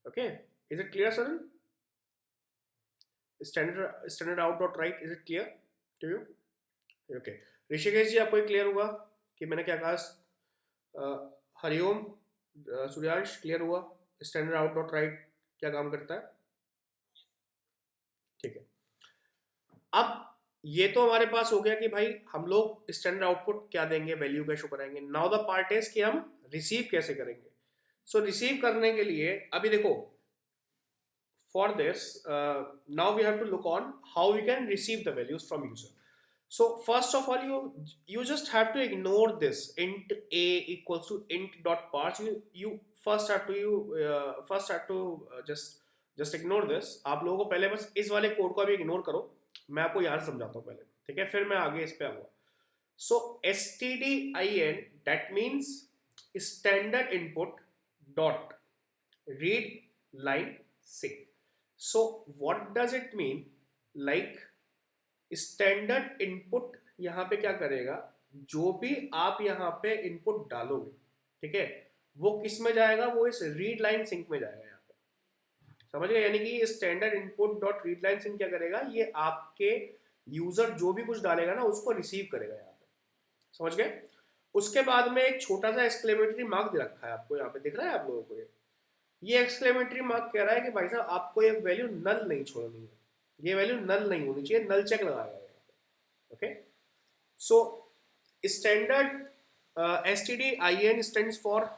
Okay, is it clear, sir? Standard out dot write, is it clear to you? Okay, Rishikesh ji आपको clear हुआ कि मैंने क्या कहा? Hariom, Suryansh, clear हुआ standard out dot write क्या काम करता है? ठीक है, अब ये तो हमारे पास हो गया कि भाई हम लोग स्टैंडर्ड आउटपुट क्या देंगे, वैल्यू कैसे करेंगे। नाउ द पार्ट इज कि हम रिसीव कैसे करेंगे। सो रिसीव करने के लिए अभी देखो, for this now we have to look on how we can receive the values from user. So first of all, you just have to ignore this int a equals to int dot parse. You first have to just ignore this. आप लोगों को पहले बस इस वाले code को अभी ignore करो, मैं आपको यहाँ समझाता हूँ पहले, ठीक है, फिर मैं आगे इस पे आऊँगा. So stdin, that means standard input dot read line sync. So what does it mean? Like standard input यहाँ पे क्या करेगा, जो भी आप यहाँ पे इनपुट डालोगे, ठीक है, वो किस में जाएगा, वो इस रीड लाइन सिंक में जाएगा यहाँ पे। समझ गए? यानी कि standard input dot read line sync क्या करेगा, ये आपके यूजर जो भी कुछ डालेगा ना उसको रिसीव करेगा यहाँ पे। समझ गए? उसके बाद में एक छोटा सा एक्सक्लेमेटरी मार्क दे रखा है, आपको यहाँ पे दिख रहा है आप लोगों को। ये एक्सक्लेमेटरी मार्क कह रहा है कि भाई साहब आपको ये वैल्यू नल नहीं छोड़नी है, ये वैल्यू नल नहीं होनी चाहिए, नल चेक लगाया है। Okay, so standard stdin stands for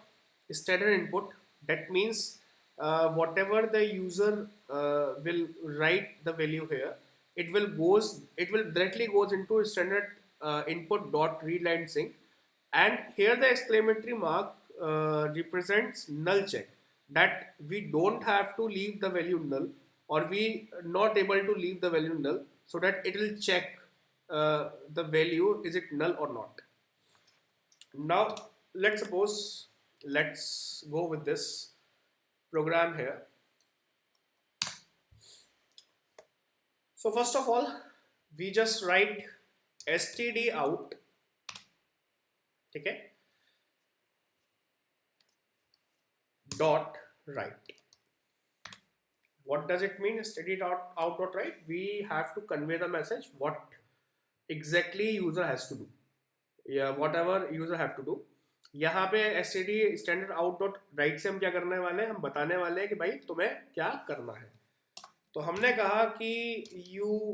standard input. That means whatever the user will write the value here, it will directly goes into standard input dot read line sync, and here the exclamatory mark represents null check, that we don't have to leave the value null, or we not able to leave the value null, so that it will check the value, is it null or not. Now let's go with this program here. So first of all, we just write std out, okay, dot write. What does it mean, std dot out dot write? We have to convey the message what exactly user has to do, yeah, whatever user have to do. यहाँ पे std standard out dot write से हम क्या करने वाले हैं, हम बताने वाले हैं कि भाई तुम्हें क्या करना है। तो हमने कहा कि you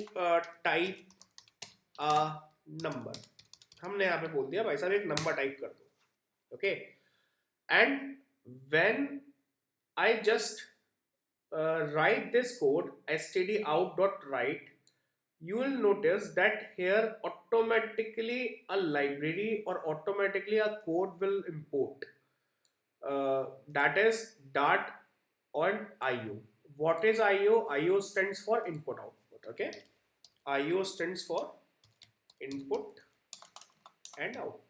type a number, हमने यहाँ पे बोल दिया भाई साहब एक नंबर टाइप कर दो, okay, and when I just write this code std out dot write, you will notice that here automatically a library or automatically a code will import. That is Dart on IO. What is IO? IO stands for input output. Okay, IO stands for input and output.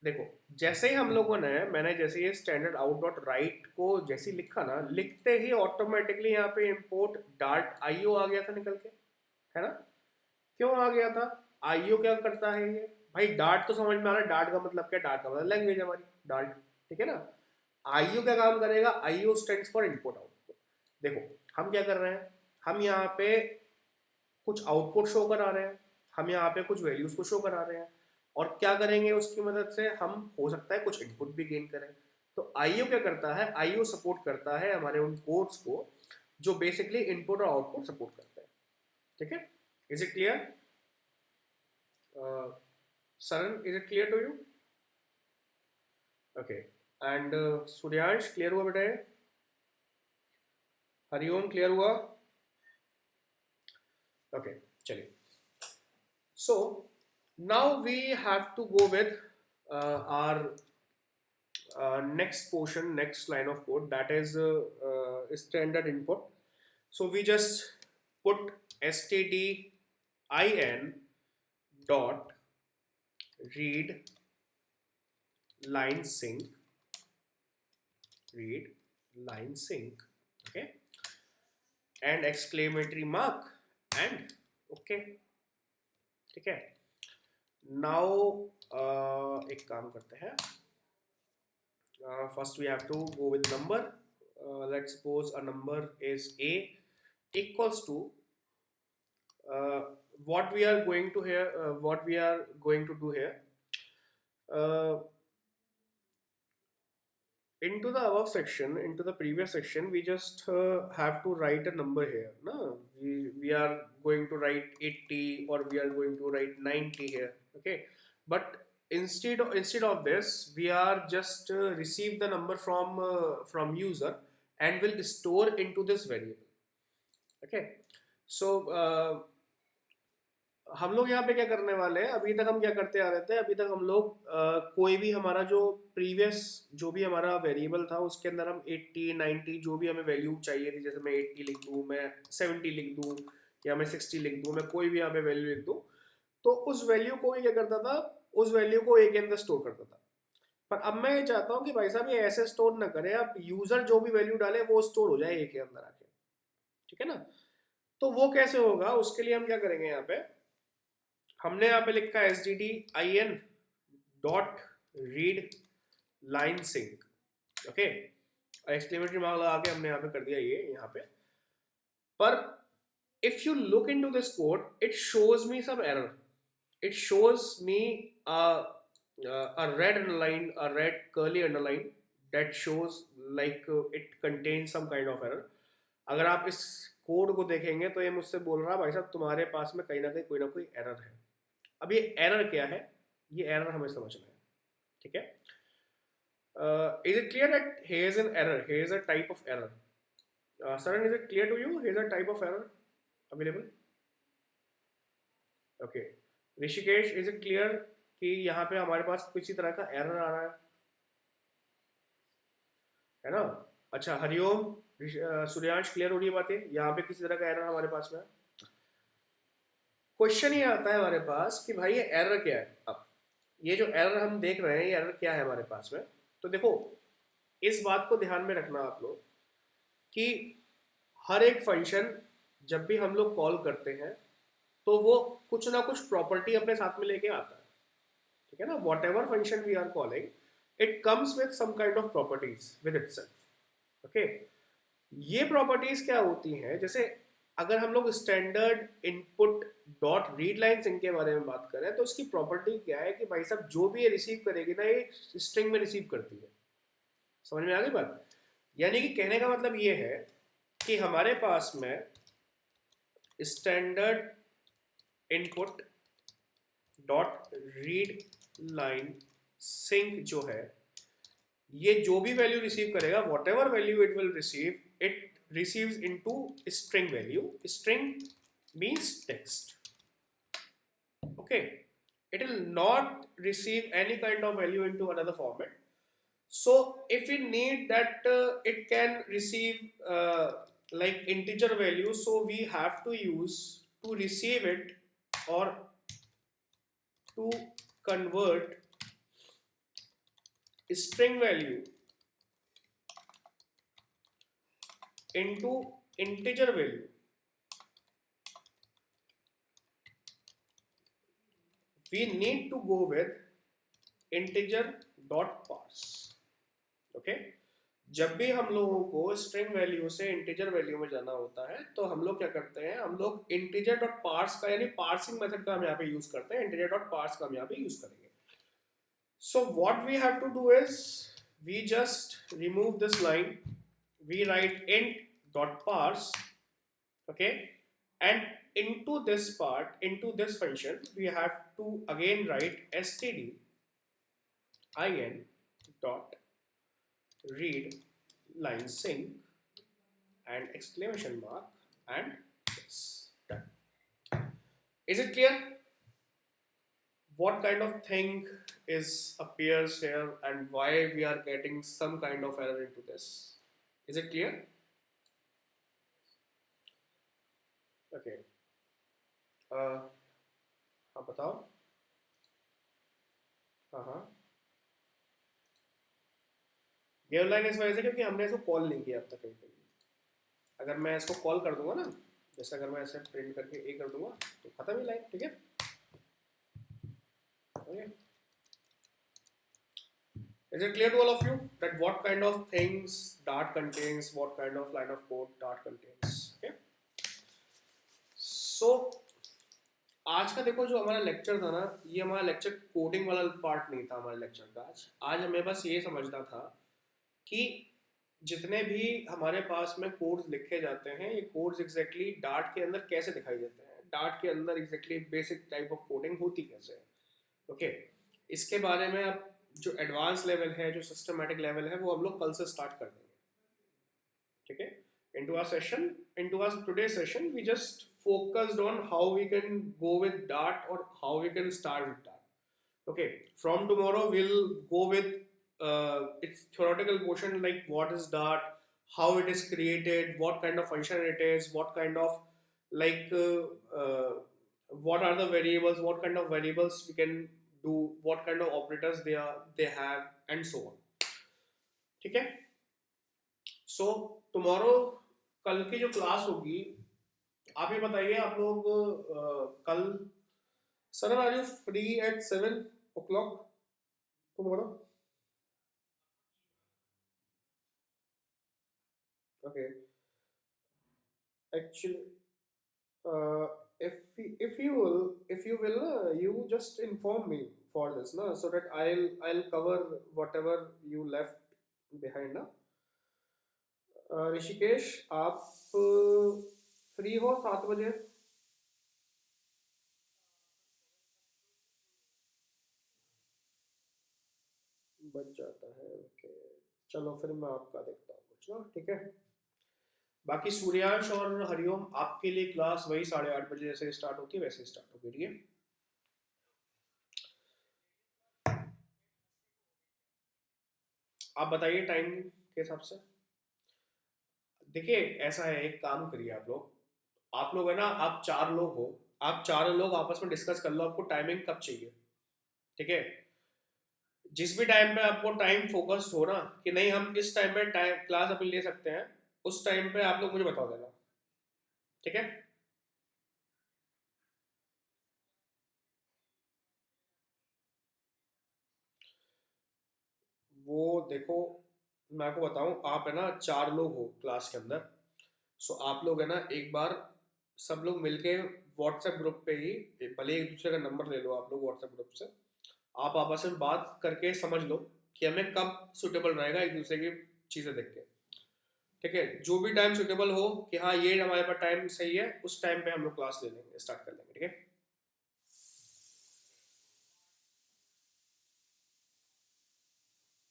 देखो, जैसे ही हम लोगों ने मैंने जैसे ये standard out dot right को जैसे ही लिखा ना, लिखते ही ऑटोमेटिकली यहाँ पे इंपोर्ट डार्ट आईओ आ गया था निकल के, है ना? क्यों आ गया था? आईओ क्या करता है ये? भाई डार्ट तो समझ में आ रहा है, डार्ट का मतलब क्या? डार्ट का मतलब लैंग्वेज हमारी डार्ट, ठीक है ना? आईओ क्या काम करेगा? IO stands for input output. देखो हम क्या कर रहे हैं, हम यहाँ पे कुछ आउटपुट शो करा रहे हैं, हम यहाँ पे कुछ वैल्यूज को शो करा रहे हैं, और क्या करेंगे उसकी मदद से? हम हो सकता है कुछ इनपुट भी गेन करें। तो आईओ क्या करता है? आईओ सपोर्ट करता है हमारे उन कोड्स को जो बेसिकली इनपुट और आउटपुट सपोर्ट करते हैं, ठीक है? Is it clear? Saran, is it clear to you? Okay, and Suryansh clear हुआ बेटा? हरिओम क्लियर हुआ? ओके, चलिए। So now we have to go with our next portion, next line of code, that is standard input. So we just put stdin dot read line sync, read line sync, okay, and exclamatory mark and okay, ठीक है? Now एक काम करते हैं, first we have to go with number. Let's suppose a number is a equals to what we are going to here, what we are going to do here, uh, into the above section, into the previous section, we just have to write a number here. No, we are going to write 80 or we are going to write 90 here. Okay, but instead of this, we are just receive the number from user and will store into this variable. Okay, so हम लोग यहाँ पे क्या करने वाले हैं? अभी तक हम क्या करते आ रहे थे? अभी तक हम लोग कोई भी हमारा जो प्रीवियस जो भी हमारा वेरिएबल था उसके अंदर हम 80 90 जो भी हमें वैल्यू चाहिए थी, जैसे मैं 80 लिख दूँ, मैं 70 लिख दूँ, या मैं 60 लिख दूँ, मैं कोई भी यहाँ पे वैल्यू लिख दूँ, तो उस वैल्यू को ही क्या करता था? उस वैल्यू को ए के अंदर स्टोर करता था। पर अब मैं ये चाहता हूँ कि भाई साहब ये ऐसे स्टोर ना करें, अब यूजर जो भी वैल्यू डाले वो स्टोर हो जाए ए के अंदर आके, ठीक है ना? तो वो कैसे होगा? उसके लिए हम क्या करेंगे? यहाँ पे हमने यहाँ पे लिखा S D D I N dot read line sync, okay, exclamatory mark लगा के हमने यहाँ पे कर दिया ये यहाँ पे। पर if you look into this code, it shows me some error. It shows me a red underline, a red curly underline that shows like it contains some kind of error. अगर आप इस कोड को देखेंगे तो ये मुझसे बोल रहा है भाई साहब तुम्हारे पास में कहीं ना कोई एरर है. अब ये एरर क्या है? ये एरर हमें समझना है, ठीक है? Is it clear that here is an error, here is a type of error? Saran, is it clear to you? Here is a type of error available. Okay, Rishikesh, is it clear कि यहाँ पे हमारे पास किसी तरह का error आ रहा है ना? अच्छा, हरिओम, सूर्यांश, क्लियर हो रही है बातें? यहाँ पे किसी तरह का एरर हमारे पास में है. क्वेश्चन ये आता है हमारे पास कि भाई ये एरर क्या है? अब ये जो एरर हम देख रहे हैं, ये एरर क्या है हमारे पास में? तो देखो, इस बात को ध्यान में रखना आप लोग कि हर एक फंक्शन जब भी हम लोग कॉल करते हैं तो वो कुछ ना कुछ प्रॉपर्टी अपने साथ में लेके आता है, ठीक है ना? Whatever function we are calling, it comes with some kind of properties with itself, okay? ये प्रॉपर्टीज क्या होती हैं? जैसे अगर हम लोग standard input dot read line sync के बारे में बात करें तो उसकी प्रॉपर्टी क्या है कि भाई साहब जो भी ये रिसीव करेगी ना, ये स्ट्रिंग में रिसीव करती है. समझ में आ गई बात? यानी कि कहने का मतलब ये है कि हमारे पास में standard input dot read line sync जो है, ये जो भी वैल्यू रिसीव करेगा, whatever value it will receive, it receives into string value. String means text. Okay, it will not receive any kind of value into another format. So if we need that it can receive like integer value, so we have to use to receive it or to convert string value into integer value. We need to go with integer dot parse. Okay, जब भी हम लोगों को string value से integer value में जाना होता है तो हम लोग क्या करते हैं, हम लोग इंटीजर डॉट पार्स का यानी पार्सिंग मेथड का हम यहाँ पे यूज करते हैं, इंटीजर डॉट पार्स का हम यहाँ पे यूज करेंगे. So what we have to do is we just remove this line, we write int dot parse, okay, and into this part, into this function we have to again write std in dot read line sync and exclamation mark and yes, done. Is it clear what kind of thing is appears here and why we are getting some kind of error into this? Is it clear? Okay. हाँ बताओ. हाँ. Give line इस वजह से क्योंकि हमने इसको call नहीं किया अब तक कहीं पे भी. अगर मैं इसको कॉल कर दूंगा ना, जैसे अगर मैं ऐसे प्रिंट करके ए कर दूंगा तो खत्म ही लाइन. ठीक है. Okay. Is it clear to all of you that what kind of things Dart contains, what kind of line of code Dart contains? Okay. So आज का देखो जो हमारा लेक्चर था ना, ये हमारा लेक्चर कोडिंग वाला पार्ट नहीं था हमारे लेक्चर का. आज हमें बस ये समझना था कि जितने भी हमारे पास में कोड्स लिखे जाते हैं, ये कोड्स एग्जैक्टली डार्ट के अंदर कैसे दिखाई देते हैं, डार्ट के अंदर exactly basic type of coding होती कैसे है. ओके, इसके बारे में अब जो एडवांस लेवल है, जो सिस्टमैटिक लेवल है, वो हम लोग कल से स्टार्ट कर देंगे. ठीक है. into our today's session we just focused on how we can go with Dart or how we can start with Dart. Okay, from tomorrow we'll go with its theoretical portion, like what is Dart, how it is created, what kind of function it is, what kind of like what are the variables, what kind of variables we can do, what kind of operators they have and so on. ठीक है. So tomorrow कल की जो class होगी, आप ये बताइए आप लोग कल sir are you free at 7 o'clock tomorrow? Okay. Actually, if you will you just inform me for this, na, so that I'll cover whatever you left behind, na. Rishikesh आप फ्री हो 7 बजे? बच जाता है. ओके, चलो फिर मैं आपका देखता हूँ कुछ ना. ठीक है. बाकी सूर्यांश और हरिओम आपके लिए क्लास वही 8:30 बजे जैसे स्टार्ट होती है वैसे स्टार्ट होगी. ठीक है. आप बताइए टाइम के हिसाब से. देखिए ऐसा है, एक काम करिए आप लोग है ना, आप 4 लोग हो, आप चारों लोग आपस में डिस्कस कर लो आपको टाइमिंग कब चाहिए. ठीक है. जिस भी टाइम पे आपको टाइम फोकस हो ना कि नहीं हम इस टाइम पे टाइम क्लास अपन ले सकते हैं, उस टाइम पे आप लोग मुझे बता देना. ठीक है. वो देखो मैं आपको बताऊं, आप है ना 4 लोग हो क्लास के अंदर. सो आप लोग है ना एक बार सब लोग मिलके व्हाट्सएप ग्रुप पे ही, भले एक दूसरे का नंबर ले लो आप लोग व्हाट्सएप ग्रुप से, आप आपस में बात करके समझ लो कि हमें कब सुटेबल रहेगा एक दूसरे की चीज़ें देख के. ठीक है. जो भी टाइम सुटेबल हो कि हाँ ये हमारे पास टाइम सही है, उस टाइम पे हम लोग क्लास ले लेंगे, स्टार्ट कर लेंगे. ठीक है.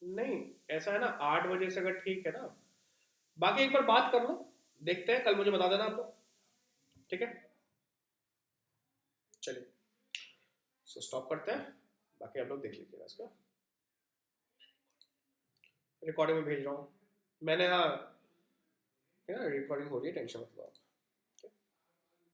नहीं ऐसा है ना, 8 बजे से अगर ठीक है ना, बाकी एक बार बात कर लो, देखते हैं, कल मुझे बता देना आप लोग, ठीक है। चलिए, सो स्टॉप करते हैं, बाकी आप लोग देख लीजिएगा इसका। रिकॉर्डिंग में भेज रहा हूँ मैंने, हाँ रिकॉर्डिंग हो रही है, टेंशन मत लो आप।